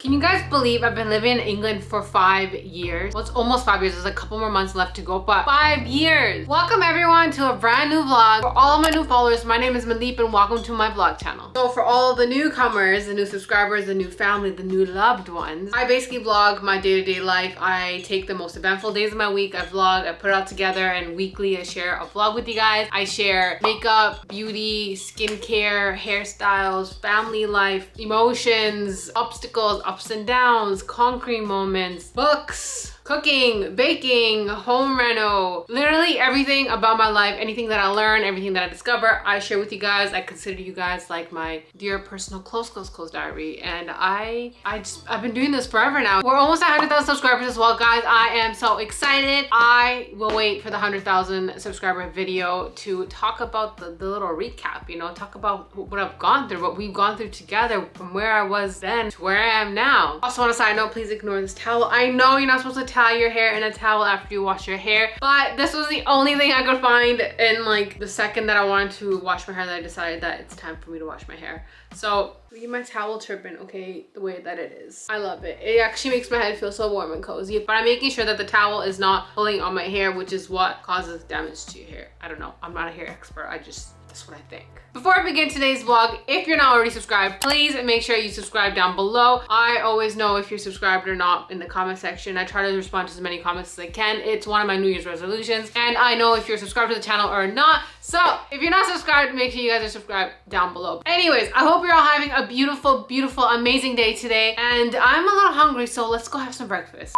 Can you guys believe I've been living in England for 5 years? Well, it's almost 5 years. There's a couple more months left to go, but 5 years. Welcome everyone to a brand new vlog. For all of my new followers, my name is Mundheep and welcome to my vlog channel. So for all the newcomers, the new subscribers, the new family, the new loved ones, I basically vlog my day-to-day life. I take the most eventful days of my week, I vlog, I put it all together, and weekly I share a vlog with you guys. I share makeup, beauty, skincare, hairstyles, family life, emotions, obstacles, ups and downs, conquering moments, books, cooking, baking, home reno, literally everything about my life, anything that I learn, everything that I discover, I share with you guys. I consider you guys like my dear personal close diary. And I've been doing this forever now. We're almost at 100,000 subscribers as well, guys. I am so excited. I will wait for the 100,000 subscriber video to talk about the little recap, you know, talk about what I've gone through, what we've gone through together from where I was then to where I am now. Also on a side note, please ignore this towel. I know you're not supposed to tie your hair in a towel after you wash your hair, but this was the only thing I could find in like the second that I wanted to wash my hair that I decided that it's time for me to wash my hair. So look at my towel turban, okay, the way that it is. I love it. It actually makes my head feel so warm and cozy, but I'm making sure that the towel is not pulling on my hair, which is what causes damage to your hair. I don't know, I'm not a hair expert, that's what I think. Before I begin today's vlog, if you're not already subscribed, please make sure you subscribe down below. I always know if you're subscribed or not in the comment section. I try to respond to as many comments as I can. It's one of my New Year's resolutions, and I know if you're subscribed to the channel or not. So if you're not subscribed, make sure you guys are subscribed down below. Anyways, I hope you're all having a beautiful, beautiful, amazing day today, and I'm a little hungry, so let's go have some breakfast.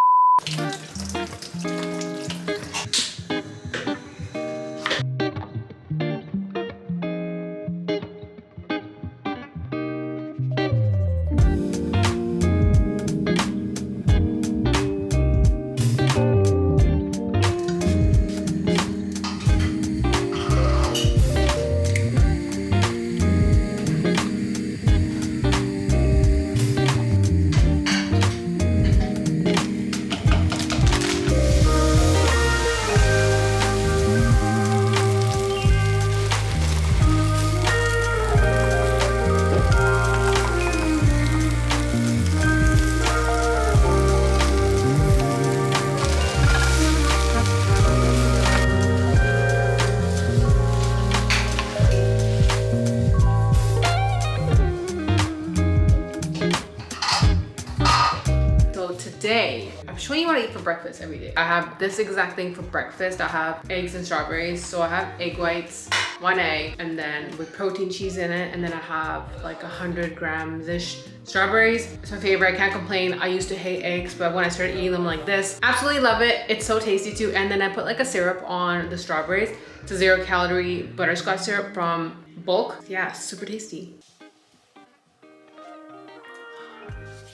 Today, I'm showing you what I eat for breakfast every day. I have this exact thing for breakfast. I have eggs and strawberries. So I have egg whites, 1 egg, and then with protein cheese in it. And then I have like 100 grams-ish strawberries. It's my favorite, I can't complain. I used to hate eggs, but when I started eating them like this, absolutely love it. It's so tasty too. And then I put like a syrup on the strawberries. It's a 0-calorie butterscotch syrup from Bulk. Yeah, super tasty.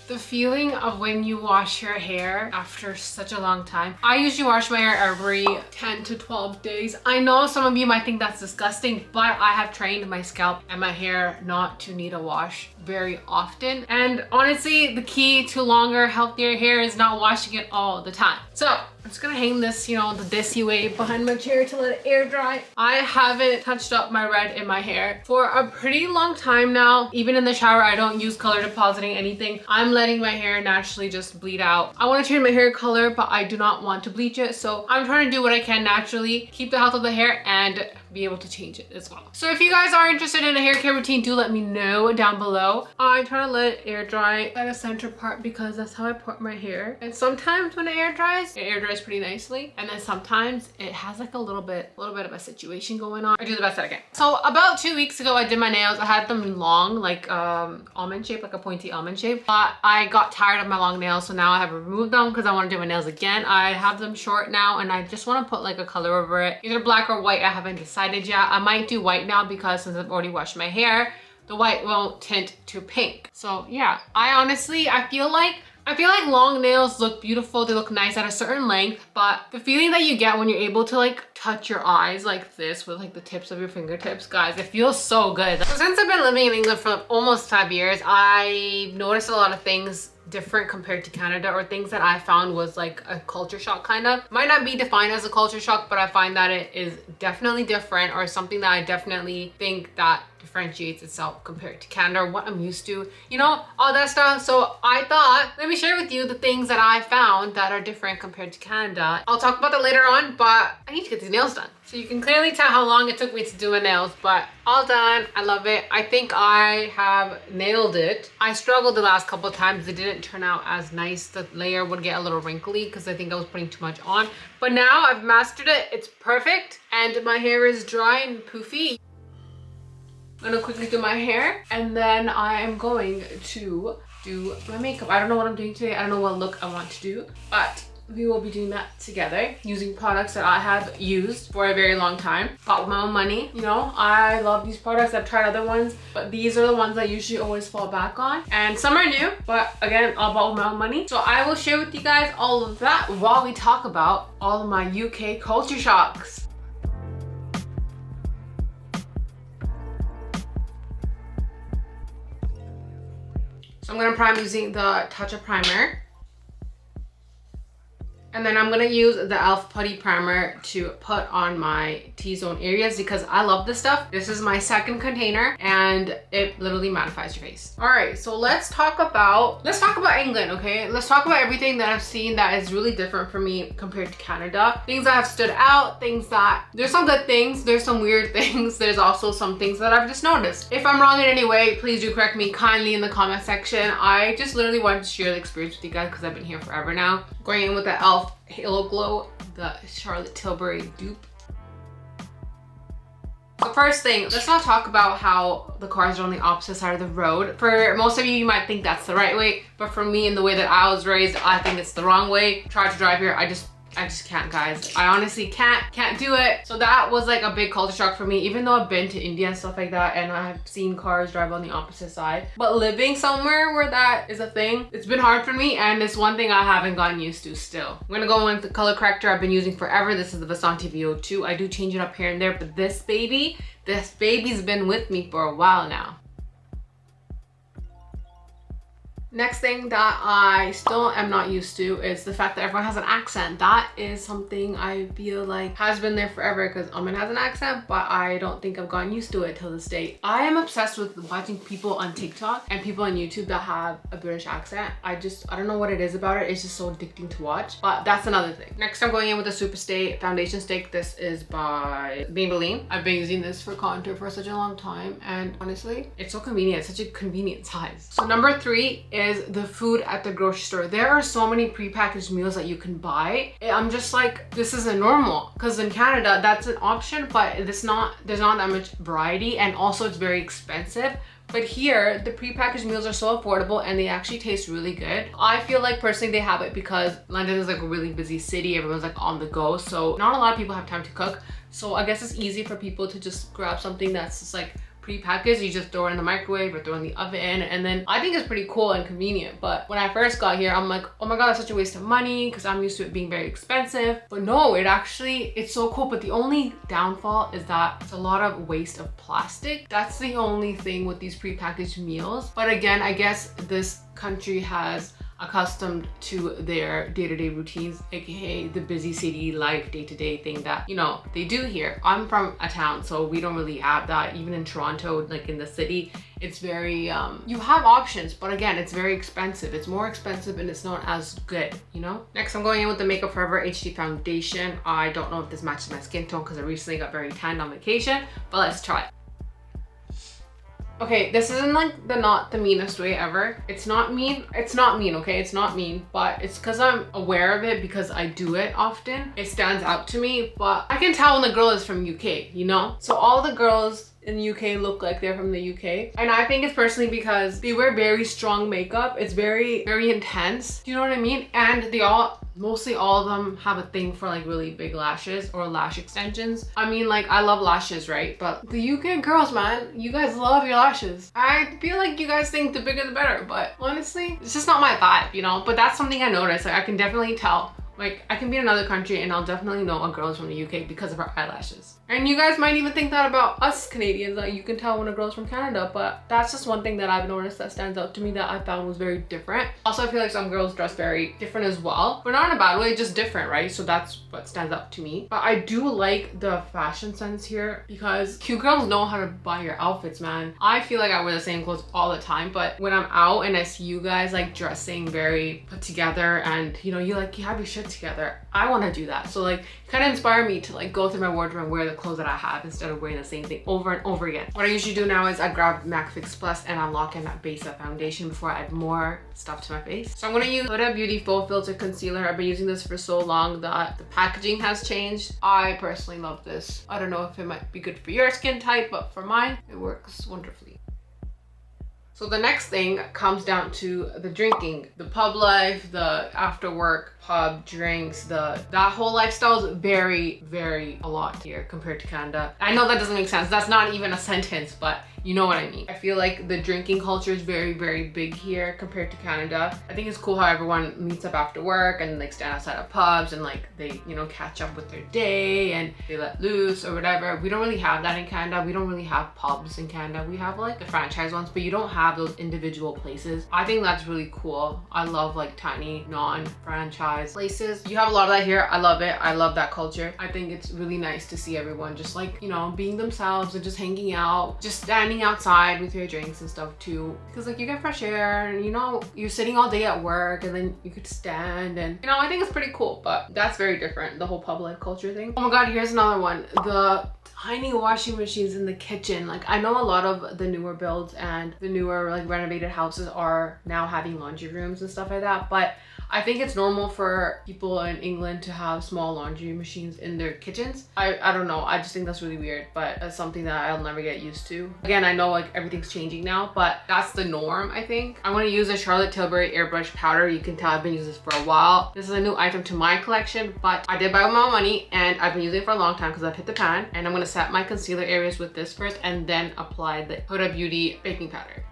The feeling of when you wash your hair after such a long time. I usually wash my hair every 10 to 12 days. I know some of you might think that's disgusting, but I have trained my scalp and my hair not to need a wash very often. And honestly, the key to longer, healthier hair is not washing it all the time. So I'm just gonna hang this, you know, the desi way behind my chair to let it air dry. I haven't touched up my red in my hair for a pretty long time now. Even in the shower, I don't use color depositing anything. I'm letting my hair naturally just bleed out. I want to change my hair color, but I do not want to bleach it. So I'm trying to do what I can naturally, keep the health of the hair and be able to change it as well. So if you guys are interested in a hair care routine, do let me know down below. I try to let it air dry at the center part because that's how I part my hair. And sometimes when it air dries pretty nicely. And then sometimes it has like a little bit of a situation going on. I do the best that I can. So about 2 weeks ago, I did my nails. I had them long, like almond shape, like a pointy almond shape. But I got tired of my long nails, so now I have removed them because I want to do my nails again. I have them short now, and I just want to put like a color over it, either black or white. I haven't decided yet. I might do white now because since I've already washed my hair, the white won't tint to pink. So yeah, I feel like long nails look beautiful. They look nice at a certain length, but the feeling that you get when you're able to like touch your eyes like this with like the tips of your fingertips, guys, it feels so good. So since I've been living in England for almost 5 years, I noticed a lot of things different compared to Canada, or things that I found was like a culture shock kind of. Might not be defined as a culture shock, but I find that it is definitely different, or something that I definitely think that differentiates itself compared to Canada, or what I'm used to, you know, all that stuff. So I thought, let me share with you the things that I found that are different compared to Canada. I'll talk about that later on, but I need to get these nails done. So you can clearly tell how long it took me to do my nails, but all done. I love it. I think I have nailed it. I struggled the last couple of times. It didn't turn out as nice. The layer would get a little wrinkly because I think I was putting too much on. But now I've mastered it. It's perfect. And my hair is dry and poofy. I'm gonna quickly do my hair and then I am going to do my makeup. I don't know what I'm doing today. I don't know what look I want to do, but we will be doing that together using products that I have used for a very long time. Bought with my own money. You know, I love these products. I've tried other ones, but these are the ones I usually always fall back on. And some are new, but again, all bought with my own money. So I will share with you guys all of that while we talk about all of my UK culture shocks. So I'm gonna prime using the Touch-Up Primer. And then I'm gonna use the e.l.f. Putty Primer to put on my T-zone areas because I love this stuff. This is my second container and it literally mattifies your face. All right, so let's talk about England, okay? Let's talk about everything that I've seen that is really different for me compared to Canada. Things that have stood out, things that, there's some good things, there's some weird things, there's also some things that I've just noticed. If I'm wrong in any way, please do correct me kindly in the comment section. I just literally wanted to share the experience with you guys because I've been here forever now. Going in with the e.l.f. Halo Glow, the Charlotte Tilbury dupe. The first thing, let's not talk about how the cars are on the opposite side of the road. For most of you, you might think that's the right way, but for me, in the way that I was raised, I think it's the wrong way. Try to drive here, I just can't, guys. I honestly can't do it. So that was like a big culture shock for me, even though I've been to India and stuff like that and I've seen cars drive on the opposite side. But living somewhere where that is a thing, it's been hard for me and it's one thing I haven't gotten used to still. I'm gonna go in with the color corrector I've been using forever. This is the Vasanti VO2. I do change it up here and there, but this baby's been with me for a while now. Next thing that I still am not used to is the fact that everyone has an accent. That is something I feel like has been there forever because Amin has an accent, but I don't think I've gotten used to it till this day. I am obsessed with watching people on TikTok and people on YouTube that have a British accent. I don't know what it is about it. It's just so addicting to watch, but that's another thing. Next, I'm going in with a Superstay foundation stick. This is by Maybelline. I've been using this for contour for such a long time and honestly, it's so convenient. It's such a convenient size. So number 3 is the food at the grocery store. There are so many prepackaged meals that you can buy. I'm just like, this isn't normal because in Canada that's an option, but there's not that much variety and also it's very expensive. But here, the prepackaged meals are so affordable and they actually taste really good. I feel like personally they have it because London is like a really busy city. Everyone's like on the go. So not a lot of people have time to cook. So I guess it's easy for people to just grab something that's just like pre-packaged. You just throw it in the microwave or throw it in the oven, and then I think it's pretty cool and convenient. But when I first got here, I'm like, oh my god, that's such a waste of money because I'm used to it being very expensive. But no, it's so cool. But the only downfall is that it's a lot of waste of plastic. That's the only thing with these pre-packaged meals. But again, I guess this country has accustomed to their day-to-day routines, aka the busy city life, day-to-day thing that, you know, they do here. I'm from a town, so we don't really have that. Even in Toronto, like in the city, it's very you have options, but again, it's very expensive. It's more expensive and it's not as good, you know. Next, I'm going in with the Makeup Forever HD foundation. I don't know if this matches my skin tone because I recently got very tanned on vacation, but let's try it. Okay, this isn't like not the meanest way ever. It's not mean, okay? It's not mean, but it's because I'm aware of it because I do it often. It stands out to me, but I can tell when the girl is from UK, you know? So all the girls in the UK look like they're from the UK. And I think it's personally because they wear very strong makeup. It's very, very intense. Do you know what I mean? And mostly all of them have a thing for like really big lashes or lash extensions. I mean, like, I love lashes, right? But the UK girls, man, you guys love your lashes. I feel like you guys think the bigger the better, but honestly, it's just not my vibe, you know? But that's something I noticed. Like, I can definitely tell Like, I can be in another country and I'll definitely know a girl's from the UK because of her eyelashes. And you guys might even think that about us Canadians, like you can tell when a girl's from Canada, but that's just one thing that I've noticed that stands out to me that I found was very different. Also, I feel like some girls dress very different as well, but not in a bad way, just different, right? So that's what stands out to me. But I do like the fashion sense here because cute girls know how to buy your outfits, man. I feel like I wear the same clothes all the time, but when I'm out and I see you guys like dressing very put together and you know, you have your shit together, I want to do that. So like, kind of inspire me to like go through my wardrobe and wear the clothes that I have instead of wearing the same thing over and over again. What I usually do now is I grab MAC Fix Plus and I lock in that base of foundation before I add more stuff to my face. So I'm going to use Huda Beauty Full Filter Concealer. I've been using this for so long that the packaging has changed. I personally love this. I don't know if it might be good for your skin type, but for mine, it works wonderfully. So the next thing comes down to the drinking, the pub life, the after work pub drinks, that whole lifestyle is very, very a lot here compared to Canada. I know that doesn't make sense. That's not even a sentence, but you know what I mean. I feel like the drinking culture is very, very big here compared to Canada. I think it's cool how everyone meets up after work and like stand outside of pubs and like they, you know, catch up with their day and they let loose or whatever. We don't really have that in Canada. We don't really have pubs in Canada. We have like the franchise ones, but you don't have those individual places. I think that's really cool. I love like tiny non-franchise places. You have a lot of that here. I love it. I love that culture. I think it's really nice to see everyone just like, you know, being themselves and just hanging out, just standing outside with your drinks and stuff too, because like you get fresh air and you know, you're sitting all day at work and then you could stand and you know, I think it's pretty cool. But that's very different, the whole pub life culture thing. Oh my god, here's another one. The tiny washing machines in the kitchen. Like, I know a lot of the newer builds and the newer like renovated houses are now having laundry rooms and stuff like that, but I think it's normal for people in England to have small laundry machines in their kitchens. I don't know, I just think that's really weird, but that's something that I'll never get used to. Again, I know like everything's changing now, but that's the norm, I think. I want to use a Charlotte Tilbury airbrush powder. You can tell I've been using this for a while. This is a new item to my collection, but I did buy it with my money and I've been using it for a long time because I've hit the pan. And I'm going to set my concealer areas with this first and then apply the Huda Beauty baking powder.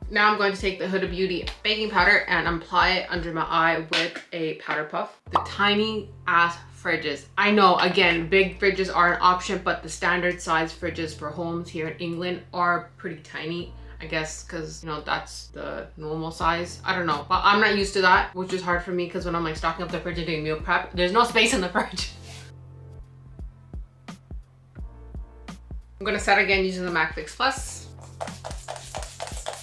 Now I'm going to take the Huda Beauty baking powder and apply it under my eye with a powder puff. The tiny ass fridges. I know, again, big fridges are an option, but the standard size fridges for homes here in England are pretty tiny. I guess because, you know, that's the normal size. I don't know, but I'm not used to that, which is hard for me because when I'm like stocking up the fridge and doing meal prep, there's no space in the fridge. I'm gonna set again using the MAC Fix Plus.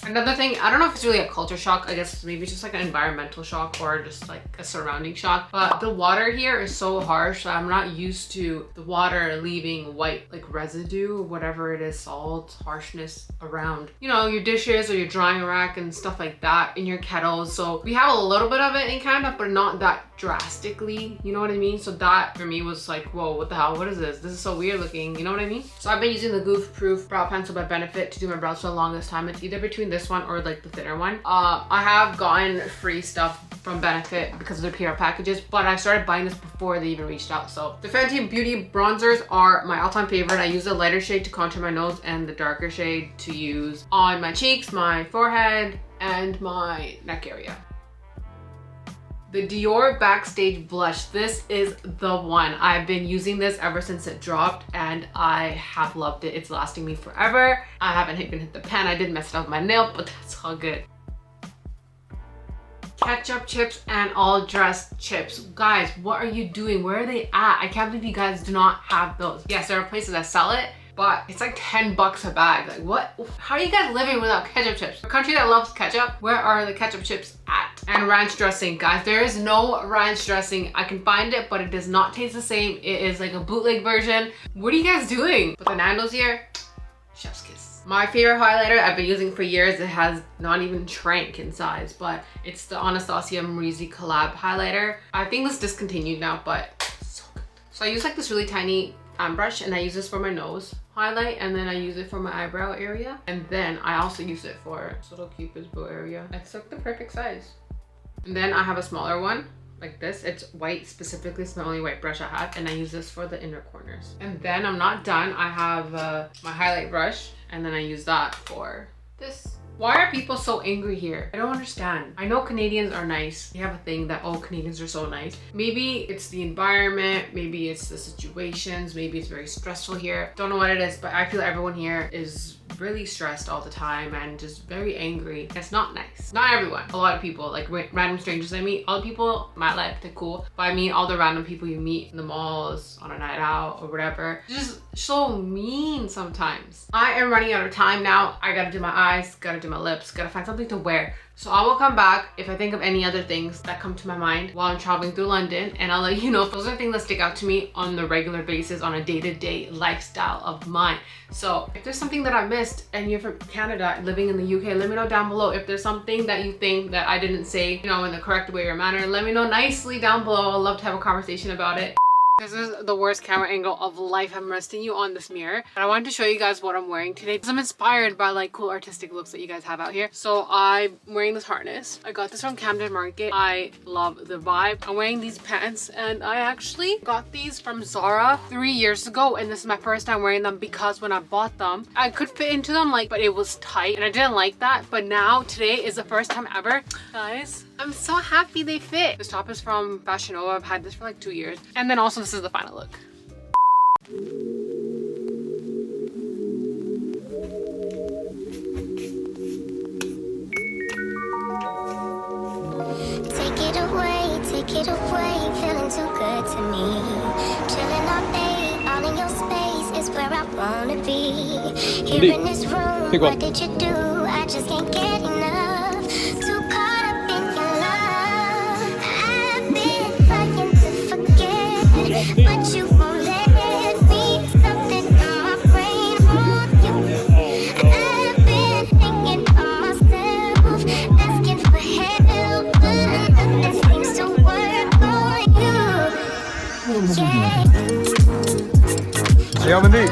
Another thing, I don't know if it's really a culture shock. I guess maybe it's just like an environmental shock or just like a surrounding shock. But the water here is so harsh. So I'm not used to the water leaving white like residue, whatever it is, salt, harshness around, you know, your dishes or your drying rack and stuff like that in your kettles. So we have a little bit of it in Canada, but not that drastically, you know what I mean? So that for me was like, whoa, what the hell? What is this? This is so weird looking, you know what I mean? So I've been using the Goof Proof Brow Pencil by Benefit to do my brows for the longest time. It's either between this one or like the thinner one. I have gotten free stuff from Benefit because of their PR packages, but I started buying this before they even reached out. So the Fenty Beauty bronzers are my all-time favorite. I use the lighter shade to contour my nose and the darker shade to use on my cheeks, my forehead, and my neck area. The Dior Backstage Blush. This is the one. I've been using this ever since it dropped and I have loved it. It's lasting me forever. I haven't even hit the pan. I did mess it up with my nail, but that's all good. Ketchup chips and all dressed chips. Guys, what are you doing? Where are they at? I can't believe you guys do not have those. Yes, there are places that sell it, but it's like 10 bucks a bag. Like what? How are you guys living without ketchup chips? A country that loves ketchup, where are the ketchup chips at? And ranch dressing, guys. There is no ranch dressing. I can find it, but it does not taste the same. It is like a bootleg version. What are you guys doing? But the Nando's here, chef's kiss. My favorite highlighter I've been using for years. It has not even shrank in size, but it's the Anastasia Morizi collab highlighter. I think it's discontinued now, but so good. So I use like this really tiny brush and I use this for my nose highlight, and then I use it for my eyebrow area, and then I also use it for this little cupid's bow area. It's like the perfect size. And then I have a smaller one like this. It's white specifically. It's the only white brush I have, and I use this for the inner corners. And then I'm not done. I have my highlight brush, and then I use that for this Why are people so angry here? I don't understand. I know Canadians are nice. They have a thing that, oh, Canadians are so nice. Maybe it's the environment, maybe it's the situations, maybe it's very stressful here. Don't know what it is, but I feel everyone here is really stressed all the time and just very angry. It's not nice. Not everyone. A lot of people, like random strangers I meet. All the people in my life, they're cool. But I mean all the random people you meet in the malls, on a night out or whatever. Just so mean sometimes. I am running out of time now. I gotta do my eyes, gotta do my lips, gotta find something to wear. So I will come back if I think of any other things that come to my mind while I'm traveling through London, and I'll let you know if those are things that stick out to me on the regular basis on a day-to-day lifestyle of mine. So if there's something that I missed and you're from Canada living in the UK, let me know down below. If there's something that you think that I didn't say, you know, in the correct way or manner, let me know nicely down below. I'd love to have a conversation about it. This is the worst camera angle of life. I'm resting you on this mirror. And I wanted to show you guys what I'm wearing today because I'm inspired by like cool artistic looks that you guys have out here. So I'm wearing this harness. I got this from Camden Market. I love the vibe. I'm wearing these pants and I actually got these from Zara 3 years ago. And this is my first time wearing them because when I bought them, I could fit into them like, but it was tight and I didn't like that. But now today is the first time ever. Guys, I'm so happy they fit. This top is from Fashion Nova. I've had this for like 2 years. And then also this is the final look. Take it away, feeling too good to me. Chilling all day, all in your space is where I wanna be. Here in this room, what did you do? I just can't get enough. Too caught up in your love. I've been trying to forget, but you won't let me. Something in my brain on you. I've been thinking of myself, asking for help, but nothing seems to work on you. Yeah. Hey, Mundheep.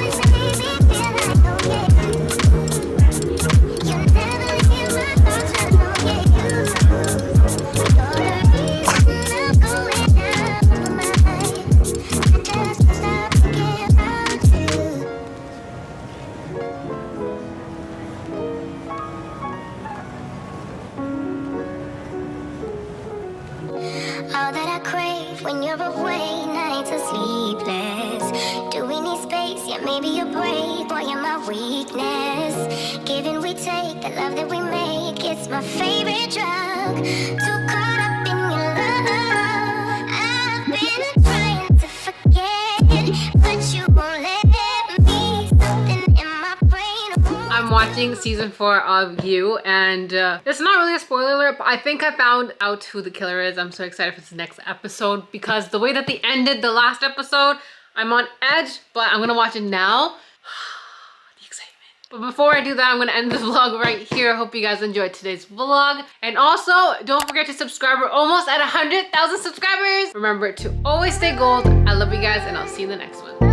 All that I crave when you're away, nights are sleepless. Do we need space? Yeah, maybe a break. Boy, you're my weakness. Give and we take, the love that we make, it's my favorite drug. Too caught up in your love. I've been trying to forget, but you won't let me. Something in my brain. I'm watching season 4 of You, and it's not really a spoiler alert, but I think I found out who the killer is. I'm so excited for this next episode because the way that they ended the last episode, I'm on edge, but I'm gonna watch it now. The excitement. But before I do that, I'm gonna end this vlog right here. I hope you guys enjoyed today's vlog. And also, don't forget to subscribe. We're almost at 100,000 subscribers. Remember to always stay gold. I love you guys, and I'll see you in the next one.